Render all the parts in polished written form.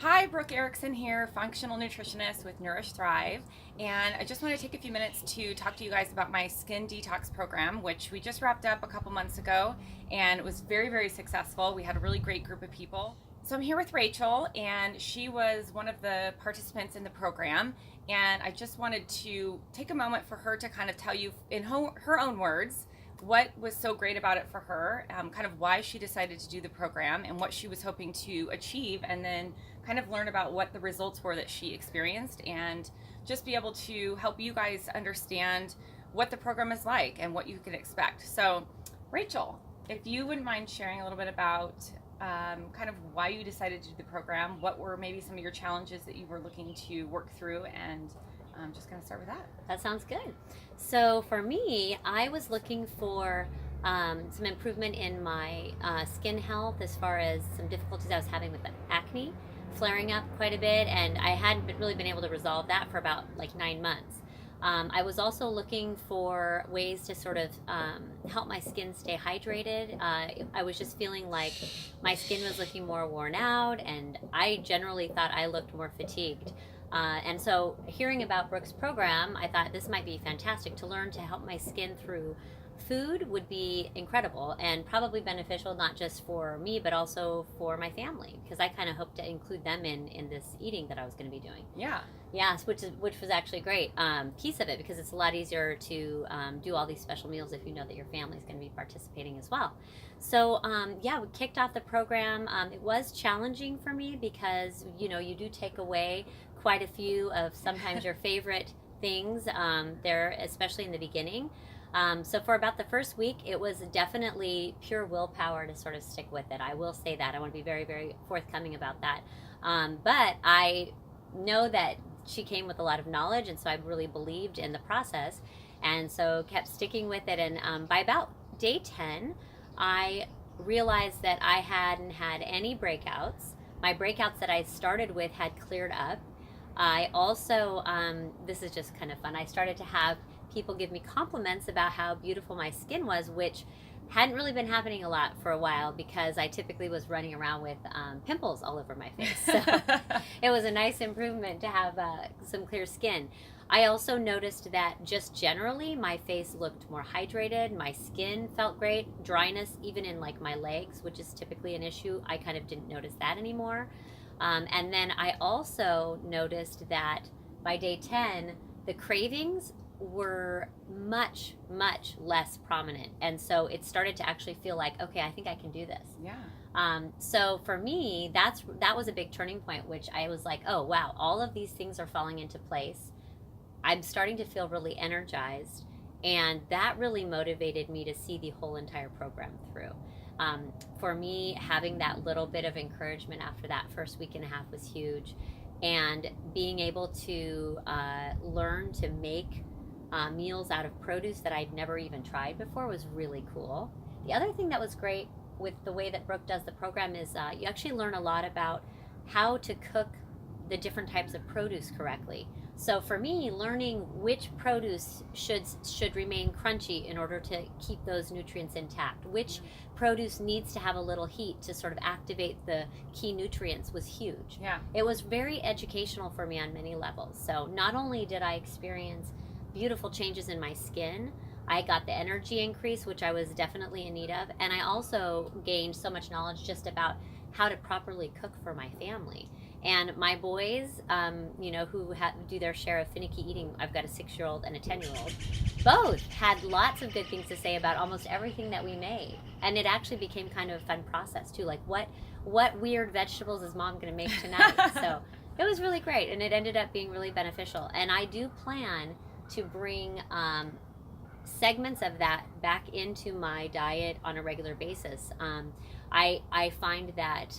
Hi, Brooke Erickson here, functional nutritionist with Nourish Thrive. And I just want to take a few minutes to talk to you guys about my Skin Detox Program, which we just wrapped up a couple months ago, and it was very, very successful. We had a really great group of people. So I'm here with Rachel, and she was one of the participants in the program. And I just wanted to take a moment for her to kind of tell you in her own words what was so great about it for her, kind of why she decided to do the program and what she was hoping to achieve, and then kind of learn about what the results were that she experienced, and just be able to help you guys understand what the program is like and what you can expect. So, Rachel, if you wouldn't mind sharing a little bit about kind of why you decided to do the program, what were maybe some of your challenges that you were looking to work through, and I'm just going to start with that. That sounds good. So for me, I was looking for some improvement in my skin health as far as some difficulties I was having with the acne flaring up quite a bit, and I hadn't really been able to resolve that for about like 9 months. I was also looking for ways to sort of help my skin stay hydrated. I was just feeling like my skin was looking more worn out, and I generally thought I looked more fatigued. And so, hearing about Brooke's program, I thought this might be fantastic to learn to help my skin through food would be incredible and probably beneficial not just for me but also for my family, because I kind of hope to include them in this eating that I was going to be doing. Yeah. Yes, which was actually a great piece of it, because it's a lot easier to do all these special meals if you know that your family's going to be participating as well. So yeah, we kicked off the program. It was challenging for me because you do take away quite a few of sometimes your favorite things there, especially in the beginning. So for about the first week, it was definitely pure willpower to sort of stick with it. I will say that. I want to be very, very forthcoming about that. But I know that she came with a lot of knowledge, and so I really believed in the process, and so kept sticking with it. And by about day 10, I realized that I hadn't had any breakouts. My breakouts that I started with had cleared up. I also, this is just kind of fun, I started to have people give me compliments about how beautiful my skin was, which hadn't really been happening a lot for a while because I typically was running around with pimples all over my face. So it was a nice improvement to have some clear skin. I also noticed that just generally my face looked more hydrated, my skin felt great, dryness even in like my legs, which is typically an issue, I kind of didn't notice that anymore. And then I also noticed that by day 10, the cravings were much, much less prominent. And so it started to actually feel like, okay, I think I can do this. Yeah. So for me, that was a big turning point, which I was like, oh, wow, all of these things are falling into place. I'm starting to feel really energized. And that really motivated me to see the whole entire program through. For me, having that little bit of encouragement after that first week and a half was huge. And being able to learn to make meals out of produce that I'd never even tried before was really cool. The other thing that was great with the way that Brooke does the program is you actually learn a lot about how to cook the different types of produce correctly. So for me, learning which produce should remain crunchy in order to keep those nutrients intact, which produce needs to have a little heat to sort of activate the key nutrients was huge. Yeah. It was very educational for me on many levels. So not only did I experience beautiful changes in my skin, I got the energy increase, which I was definitely in need of, and I also gained so much knowledge just about how to properly cook for my family. And my boys, who do their share of finicky eating, I've got a 6-year-old and a 10-year-old, both had lots of good things to say about almost everything that we made. And it actually became kind of a fun process too, like what weird vegetables is mom going to make tonight? So it was really great, and it ended up being really beneficial. And I do plan to bring segments of that back into my diet on a regular basis. I find that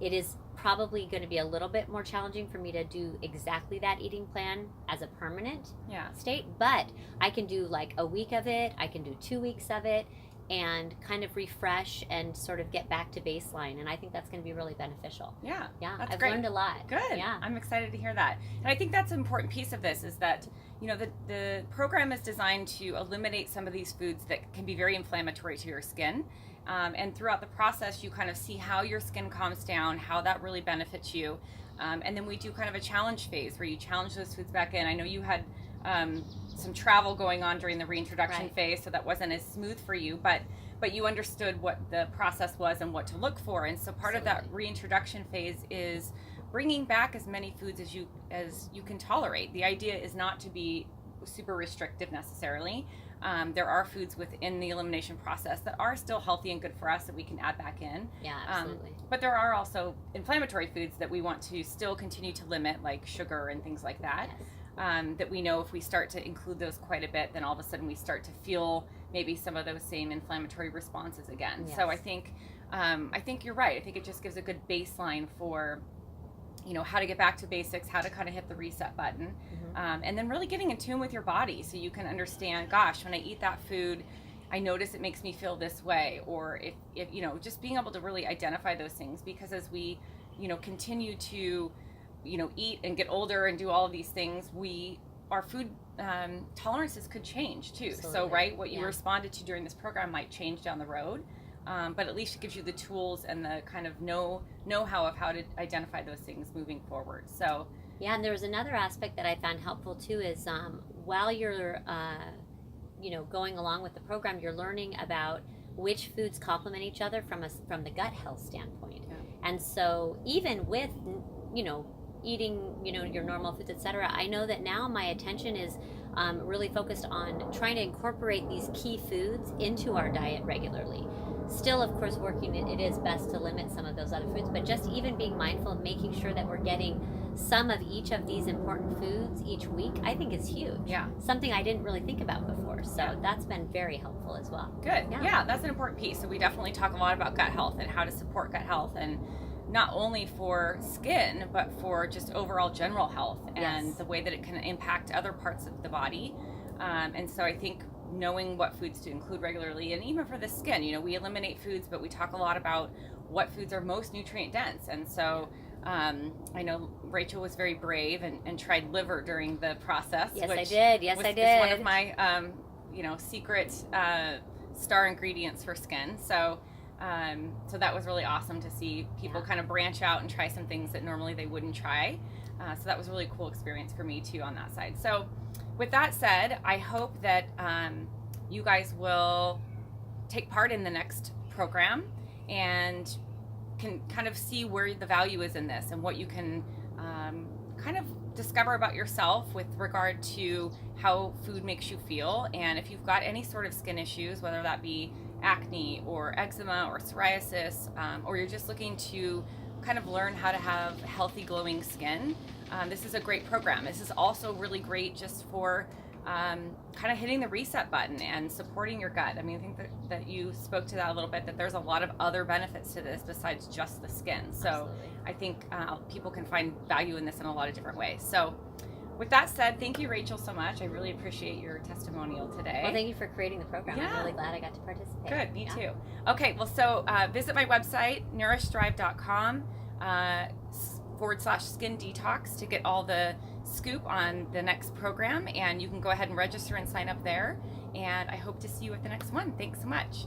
it is probably going to be a little bit more challenging for me to do exactly that eating plan as a permanent state, but I can do like a week of it, I can do 2 weeks of it, and kind of refresh and sort of get back to baseline. And I think that's going to be really beneficial. Yeah, I've great. learned a lot. Good. Yeah, I'm excited to hear that. And I think that's an important piece of this is that, the program is designed to eliminate some of these foods that can be very inflammatory to your skin. And throughout the process, you kind of see how your skin calms down, how that really benefits you. And then we do kind of a challenge phase where you challenge those foods back in. I know you had some travel going on during the reintroduction phase, so that wasn't as smooth for you, but you understood what the process was and what to look for. And so part of that reintroduction phase is bringing back as many foods as you can tolerate. The idea is not to be super restrictive necessarily. There are foods within the elimination process that are still healthy and good for us that we can add back in. Yeah, absolutely. But there are also inflammatory foods that we want to still continue to limit, like sugar and things like that. Yes. That we know if we start to include those quite a bit, then all of a sudden we start to feel maybe some of those same inflammatory responses again. Yes. So I think you're right. I think it just gives a good baseline for how to get back to basics, how to kind of hit the reset button, and then really getting in tune with your body so you can understand, gosh, when I eat that food, I notice it makes me feel this way, or if just being able to really identify those things, because as we continue to eat and get older and do all of these things, our food tolerances could change too. Absolutely. So what you responded to during this program might change down the road. But at least it gives you the tools and the kind of know-how of how to identify those things moving forward. So yeah, and there was another aspect that I found helpful too is while you're going along with the program, you're learning about which foods complement each other from the gut health standpoint. Yeah. And so even with eating your normal foods, etc., I know that now my attention is really focused on trying to incorporate these key foods into our diet regularly. Still, of course, it is best to limit some of those other foods, but just even being mindful of making sure that we're getting some of each of these important foods each week, I think is huge. Yeah. Something I didn't really think about before. So that's been very helpful as well. Good. Yeah, that's an important piece. So we definitely talk a lot about gut health and how to support gut health, and not only for skin, but for just overall general health and the way that it can impact other parts of the body. And so I think knowing what foods to include regularly, and even for the skin, we eliminate foods, but we talk a lot about what foods are most nutrient dense. And so I know Rachel was very brave and tried liver during the process. Yes, which I did. Yes, I did. It's one of my secret star ingredients for skin. So that was really awesome to see people kind of branch out and try some things that normally they wouldn't try. So that was a really cool experience for me too on that side. So with that said, I hope that you guys will take part in the next program and can kind of see where the value is in this and what you can kind of discover about yourself with regard to how food makes you feel. And if you've got any sort of skin issues, whether that be acne or eczema or psoriasis, or you're just looking to kind of learn how to have healthy glowing skin, this is a great program. This is also really great just for kind of hitting the reset button and supporting your gut. I mean, I think that you spoke to that a little bit, that there's a lot of other benefits to this besides just the skin. So Absolutely. I think people can find value in this in a lot of different ways. So with that said, thank you, Rachel, so much. I really appreciate your testimonial today. Well, thank you for creating the program. Yeah. I'm really glad I got to participate. Good, me too. Okay, well, so visit my website, nourishthrive.com /Skin Detox to get all the scoop on the next program. And you can go ahead and register and sign up there. And I hope to see you at the next one. Thanks so much.